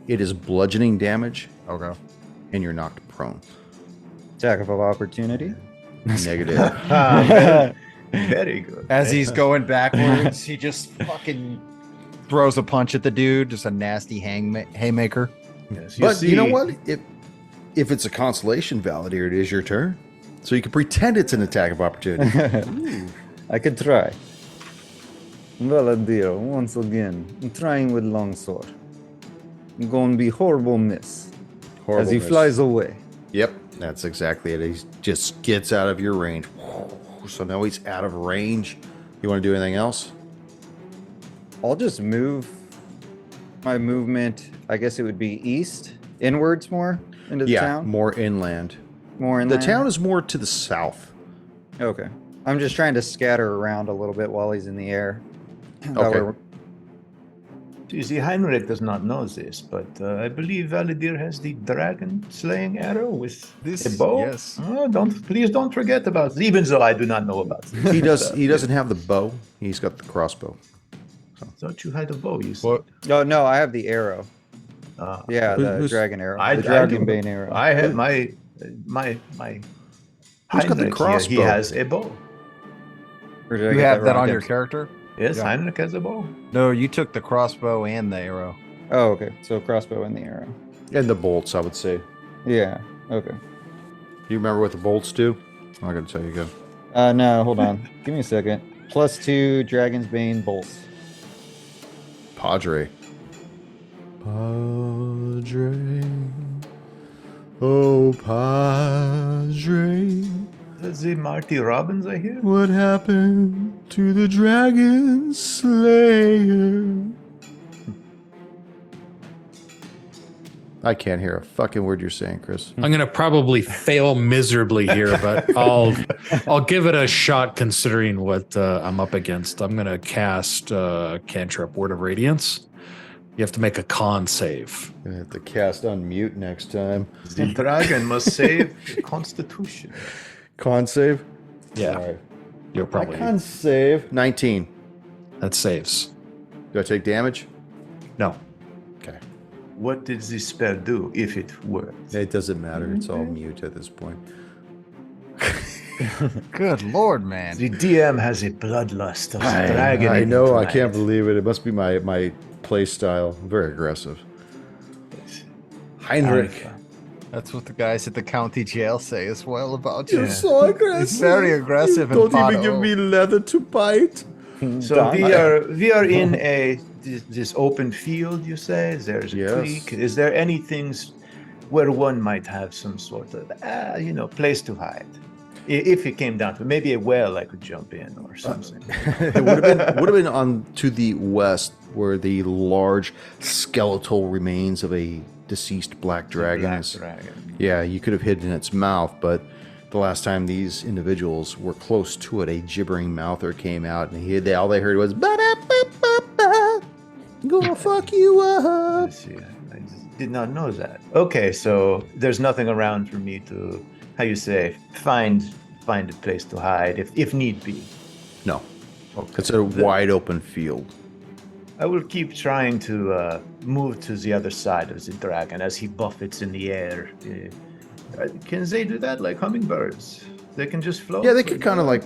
It is bludgeoning damage, Okay. and you're knocked prone. Attack of opportunity. Negative. Very good. As he's going backwards, he just fucking throws a punch at the dude. Just a nasty haymaker. Yes, But you know see- what? If it's a consolation Valadier, it is your turn. So you can pretend it's an attack of opportunity. I could try. Valadier, once again, I'm trying with longsword. I'm going to be horrible miss. Horrible as he miss. flies away. Yep, that's exactly it. He just gets out of your range. So now he's out of range. You want to do anything else? I'll just move my movement. I guess it would be east, inwards more into the Yeah, town. more inland. More in The town is more to the south. Okay. I'm just trying to scatter around a little bit while he's in the air. That Okay. way see, Heinrich does not know this, but I believe Valadir has the dragon slaying arrow with This- a bow. yes. Oh, please don't forget about this, even though I do not know about this. He does. He doesn't have the bow. He's got the crossbow. Thought you had a bow, you said. What? Oh no, I have the arrow. Yeah, the who's- dragon arrow. I the do- dragon bane arrow. I have my Who's got the Heinrich here, he crossbow? has a bow. Or did I You get have that wrong, on your Dempsey? character? Yes, Yeah. Heinrich has a bow. No, you took the crossbow and the arrow. Oh, okay. So crossbow and the arrow. And the bolts, I would say. Yeah. Okay. You remember what the bolts do? I'm not gonna tell you again. No, hold on. Give me a second. +2 Dragon's Bane bolts. Padre. Padre. Oh, Padre. That's the Marty Robbins, I hear. What happened to the Dragon Slayer? I can't hear a fucking word you're saying, Chris. I'm gonna probably fail miserably here, but I'll give it a shot considering what I'm up against. I'm gonna cast cantrip Word of Radiance. You have to make a con save. I'm gonna have to cast unmute next time. The dragon must save the Constitution. Con save? Yeah, Alright. you'll I probably con save. 19. that saves. Do I take damage? No, Okay. What did this spell do if it worked? It doesn't matter. It's all mute at this point. Good lord, man. The DM has a bloodlust of dragon. I in know. him I can't tonight. believe it. It must be my play style. I'm very aggressive. Heinrich. Alpha. That's what the guys at the county jail say as well about you. Yeah. So aggressive. It's very aggressive and Don't even Pato. give me leather to bite. So we are in this open field. You say there's a Yes. creek. Is there anything where one might have some sort of place to hide? If it came down to it, maybe a well I could jump in or something. It would have been on to the west where the large skeletal remains of a deceased black dragon Black is. dragon. Yeah, you could have hidden its mouth, but the last time these individuals were close to it, a gibbering mouther came out, and all they heard was "Ba-da-ba-ba-ba, gonna fuck you up." Let's see. I did not know that. Okay, so there's nothing around for me to, how you say, find a place to hide if need be. No, it's a wide open field. I will keep trying to move to the other side of the dragon as he buffets in the air. Can they do that like hummingbirds? They can just float? Yeah, they could kind of like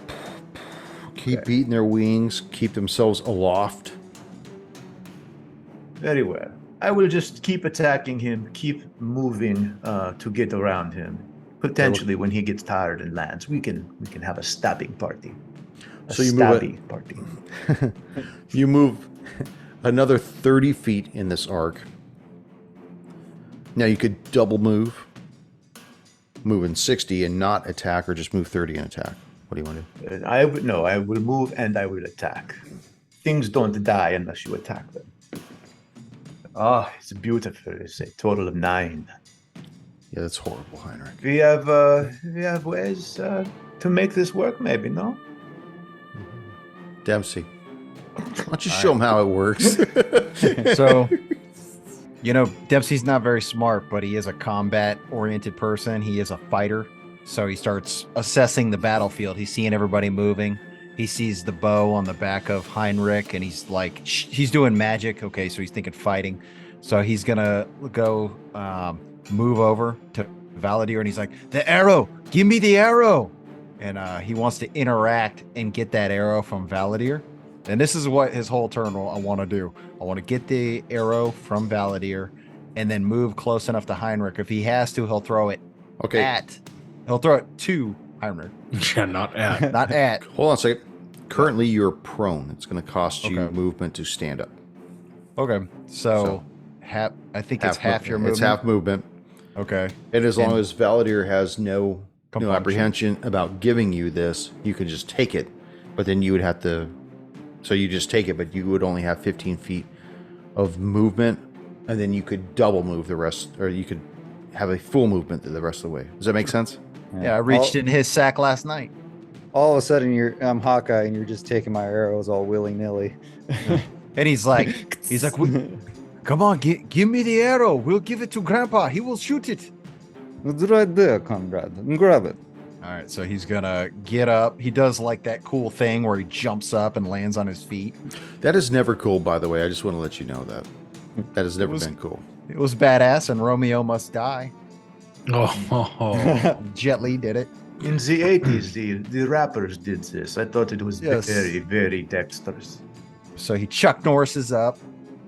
keep beating their wings, keep themselves aloft. Very well. I will just keep attacking him, keep moving to get around him. Potentially, when he gets tired and lands, we can have a stabbing party. So you move stabby party. You move another 30 feet in this arc. Now you could double move in 60 and not attack, or just move 30 and attack. What do you want to do? I will move and I will attack. Things don't die unless you attack them. Oh, it's beautiful. It's a total of 9. Yeah, that's horrible, Heinrich. We have ways to make this work, maybe, no? Dempsey, why don't you show him how it works? So, Dempsey's not very smart, but he is a combat-oriented person. He is a fighter. So he starts assessing the battlefield. He's seeing everybody moving. He sees the bow on the back of Heinrich, and he's like, he's doing magic. Okay, so he's thinking fighting. So he's going to go move over to Valadir, and he's like, the arrow! Give me the arrow! And he wants to interact and get that arrow from Valadir. And this is what his whole turn I want to do. I want to get the arrow from Valadir and then move close enough to Heinrich. If he has to, he'll throw it Okay, he'll throw it to Heinrich, Yeah, not at. not at. hold on a second. Currently, you're prone. It's going to cost you Okay. movement to stand up. Okay, so I think it's half your movement. It's half movement. Okay, And as long And- as Valadir has no Compunction. apprehension about giving you this, you can just take it. But then you would have to. So you just take it, but you would only have 15 feet of movement, and then you could double move the rest, or you could have a full movement the rest of the way. Does that make sense? yeah, I reached in his sack last night. All of a sudden, I'm Hawkeye, and you're just taking my arrows all willy nilly. And he's like, come on, give me the arrow. We'll give it to Grandpa. He will shoot it. It's right there, comrade. Grab it. All right, so he's gonna get up. He does like that cool thing where he jumps up and lands on his feet. That is never cool, by the way. I just want to let you know that. That has never been cool. It was badass, and Romeo Must Die. Oh, Jet Li did it. In the 80s, the rappers did this. I thought it was Yes. very, very dexterous. So he Chuck Norrises up,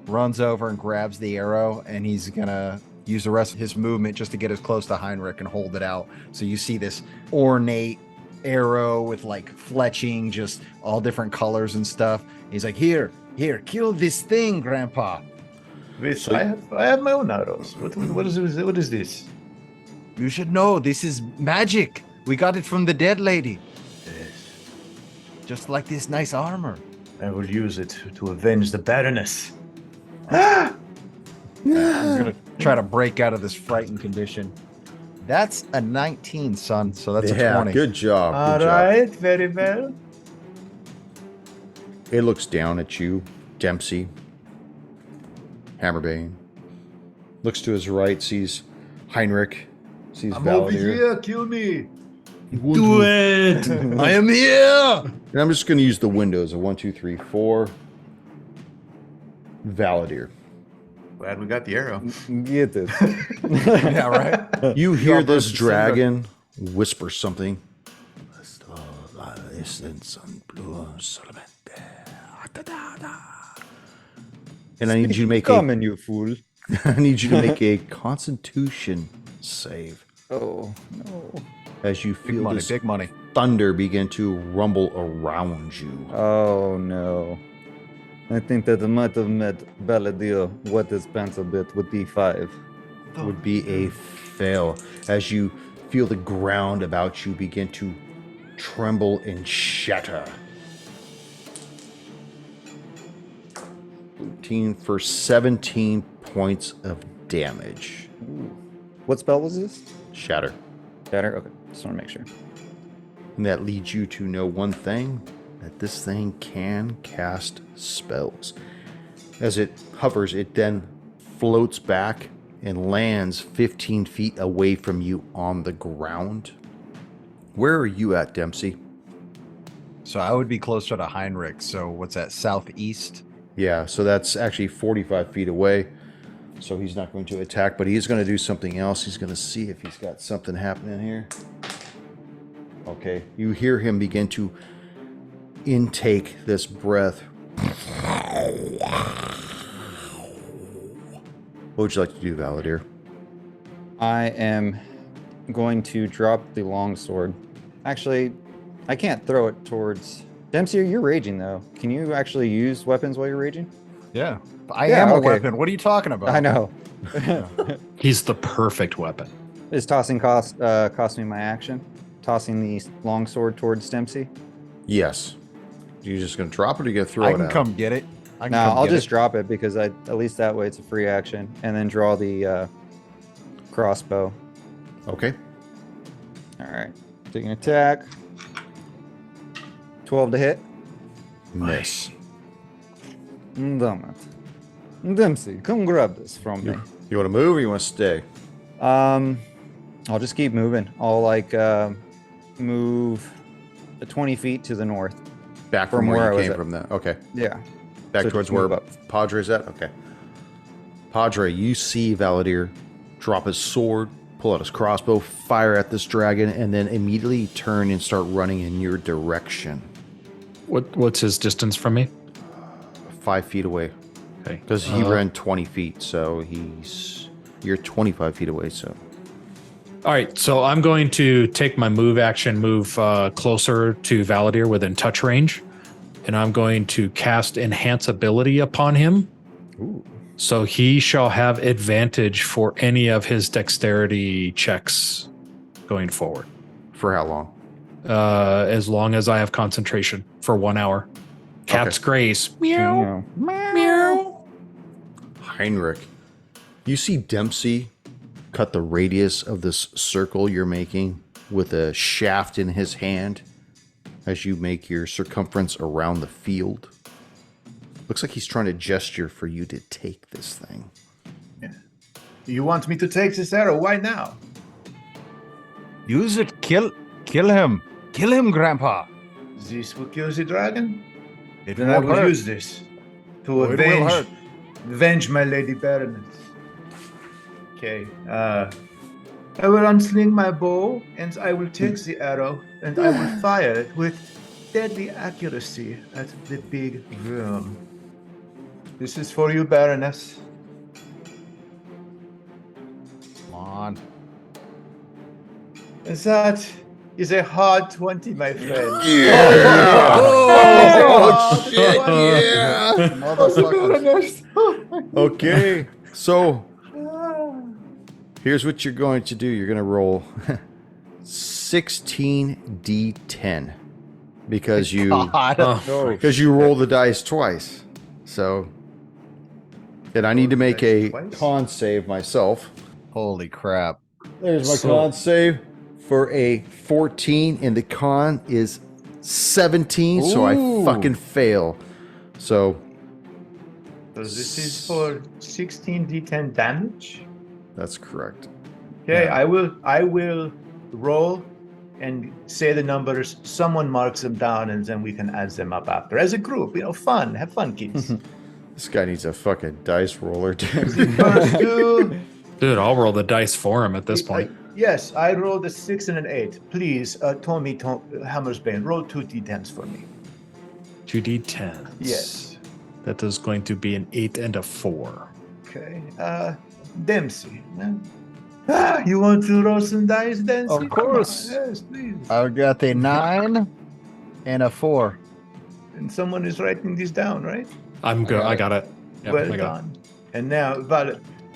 runs over and grabs the arrow, and he's gonna use the rest of his movement just to get as close to Heinrich and hold it out. So you see this ornate arrow with like fletching, just all different colors and stuff. He's like, here, kill this thing, Grandpa. Wait, I have my own arrows. What is this? You should know, this is magic. We got it from the dead lady. Yes. Just like this nice armor. I will use it to avenge the Baroness. He's gonna try to break out of this frightened condition. That's a 19, son. So that's a 20. Good job. All Good job. right, very well. It looks down at you, Dempsey. Hammerbane. Looks to his right, sees Heinrich, sees I'm over Valdir. here. Kill me. do it. I am here. And I'm just going to use the windows of 1, 2, 3, 4. Valadir. Glad we got the arrow. Get it. Yeah, right. You hear this dragon whisper something. And I need you to make Coming, you fool. I need you to make a Constitution save Oh, no. as you Big feel money, this big money. thunder begin to rumble around you. Oh, no. I think that I might have met Baladir wet his pants a bit with D5. Would be a fail as you feel the ground about you begin to tremble and shatter. 13 for 17 points of damage. What spell was this? Shatter. Shatter? Okay, just want to make sure. And that leads you to know one thing, that this thing can cast spells. As it hovers, it then floats back and lands 15 feet away from you on the ground. Where are you at, Dempsey? So I would be closer to Heinrich. So what's that, southeast? Yeah, so that's actually 45 feet away. So he's not going to attack, but he is going to do something else. He's going to see if he's got something happening here. Okay, you hear him begin to intake this breath. What would you like to do, Valadir? I am going to drop the longsword. Actually, I can't throw it towards... Dempsey, you're raging, though. Can you actually use weapons while you're raging? Yeah. I Yeah, am a okay. weapon. What are you talking about? I know. He's the perfect weapon. Is tossing cost me my action? Tossing the longsword towards Dempsey? Yes. You just going to drop it or you going to throw I it can out? come get it. I can No, come I'll get just it. drop it because at least that way it's a free action. And then draw the crossbow. Okay. All right. Take an attack. 12 to hit. Miss. Damn it. Dempsey, come grab this from me. You want to move or you want to stay? I'll just keep moving. I'll move 20 feet to the north. Back From from where where I you was came at. from that. Okay. Yeah. Back So towards just move where up. Padre's at? Okay. Padre, you see Valadir drop his sword, pull out his crossbow, fire at this dragon, and then immediately turn and start running in your direction. What's his distance from me? 5 feet away. Okay. Because he ran 20 feet, so you're 25 feet away, so. All right, so I'm going to take my move action, move closer to Valadir within touch range, and I'm going to cast Enhance Ability upon him. Ooh. So he shall have advantage for any of his dexterity checks going forward, For how long? as long as I have concentration for 1 hour. Cat's grace. Meow. Meow. Heinrich, you see Dempsey cut the radius of this circle you're making with a shaft in his hand as you make your circumference around the field. Looks like he's trying to gesture for you to take this thing. You want me to take this arrow? Why now? Use it. Kill him. Kill him, Grandpa. This will kill the dragon? It Then I won't will hurt. use this to Oh, it will hurt. avenge my Lady Baroness. Okay. I will unsling my bow, and I will take the arrow, and I will fire it with deadly accuracy at the big worm. This is for you, Baroness. Come on. That is a hard 20, my friend. Oh, shit, yeah! Motherfucker. Okay, so here's what you're going to do. You're going to roll 16d10 because you roll the dice twice. So, and I need to make a con save myself. Holy crap. There's my con save for a 14, and the con is 17, so I fucking fail. So this is for 16d10 damage. that's correct. Okay, I will roll and say the numbers. Someone marks them down, and then we can add them up after as a group. Fun. Have fun, kids. This guy needs a fucking dice roller, dude. First two. Dude, I'll roll the dice for him at this point. Yes, I rolled a 6 and an 8. Please, Tommy Hammersbane, roll 2 d10s for me. 2d10s. Yes. That is going to be an 8 and a 4. Okay. Dempsey. You want to roll some dice, Dempsey? Of course. Come on. Yes, please. I've got a 9 and a 4. And someone is writing these down, right? I'm good. I got it. Yep, Well I got it. done. And now,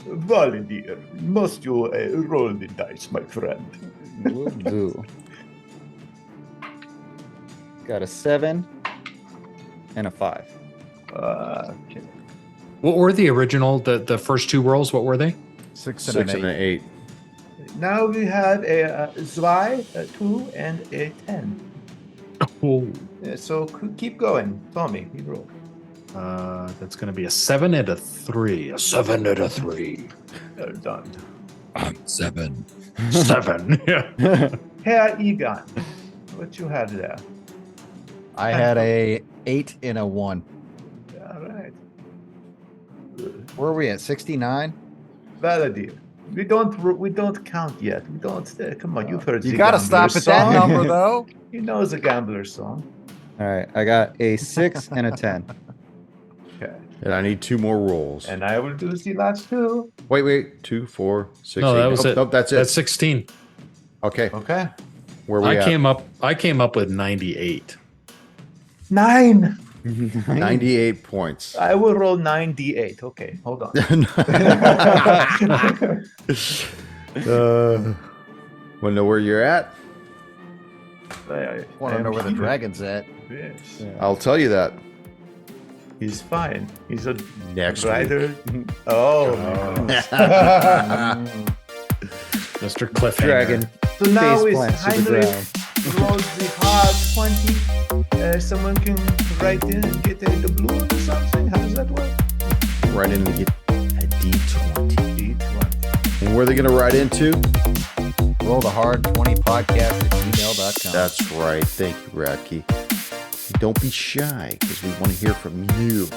Valadier, must you roll the dice, my friend? Will do. Got a 7 and a 5. Okay. What were the original, the first two rolls? What were they? 6 6 and and an an 8. 8. Now we have a Zwei, a 2, and a 10. Oh. So keep going. Tommy, you roll. That's going to be a 7 and a 3. A 7 and a 3. Well done. 7. 7. Yeah. Herr Egon, what you have there? I had a 8 and a 1. All right. Where are we at? 69? Valadier. We don't count yet. We don't. Come on, you've heard. You the got to Gambler stop at that song. number, though. He knows the gambler song. All right, I got a 6 and a 10. Okay. And I need 2 more rolls. And I will do the last 2. Wait. 2, 4, 6, No, 8. that was it. Nope, that's it. That's 16. Okay. Okay. Where we I at? came up with 98. 9. 98 points. I will roll 9d8. Okay, hold on. Want to know where you're at? I Want to know where the dragon's at? Yes. I'll tell you that He's fine. He's a next week. rider. Oh. Mr. Cliffhanger. Dragon So now face is plants to the Heinrich ground. rolls the hard 20. Someone can write in and get the blue or something. How does that work? Right in and get a D20. D20. And where are they going to write into? Roll the hard 20 podcast at gmail.com. That's right. Thank you, Radke. Don't be shy, because we want to hear from you.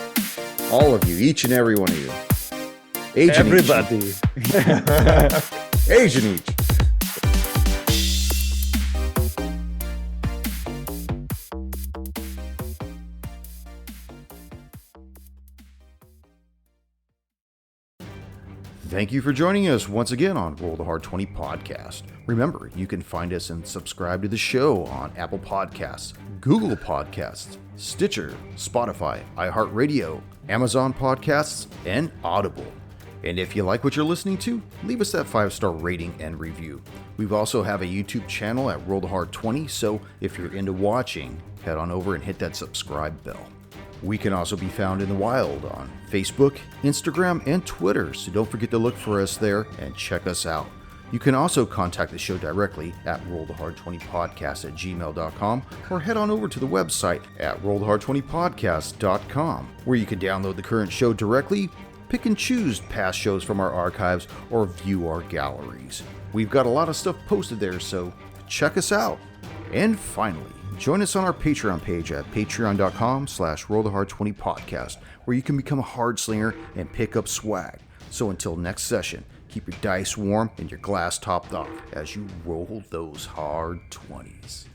All of you, each and every one of you. Everybody. Asian each. Thank you for joining us once again on Roll the Hard 20 podcast. Remember, you can find us and subscribe to the show on Apple Podcasts, Google Podcasts, Stitcher, Spotify, iHeartRadio, Amazon Podcasts, and Audible. And if you like what you're listening to, leave us that 5-star rating and review. We also have a YouTube channel at Roll the Hard 20, so if you're into watching, head on over and hit that subscribe bell. We can also be found in the wild on Facebook, Instagram, and Twitter, so don't forget to look for us there and check us out. You can also contact the show directly at rollthehard20podcast@gmail.com or head on over to the website at rollthehard20podcast.com, where you can download the current show directly, pick and choose past shows from our archives, or view our galleries. We've got a lot of stuff posted there, so check us out. And finally, join us on our Patreon page at patreon.com/rollthehard20podcast, where you can become a hard slinger and pick up swag. So until next session, keep your dice warm and your glass topped off as you roll those hard 20s.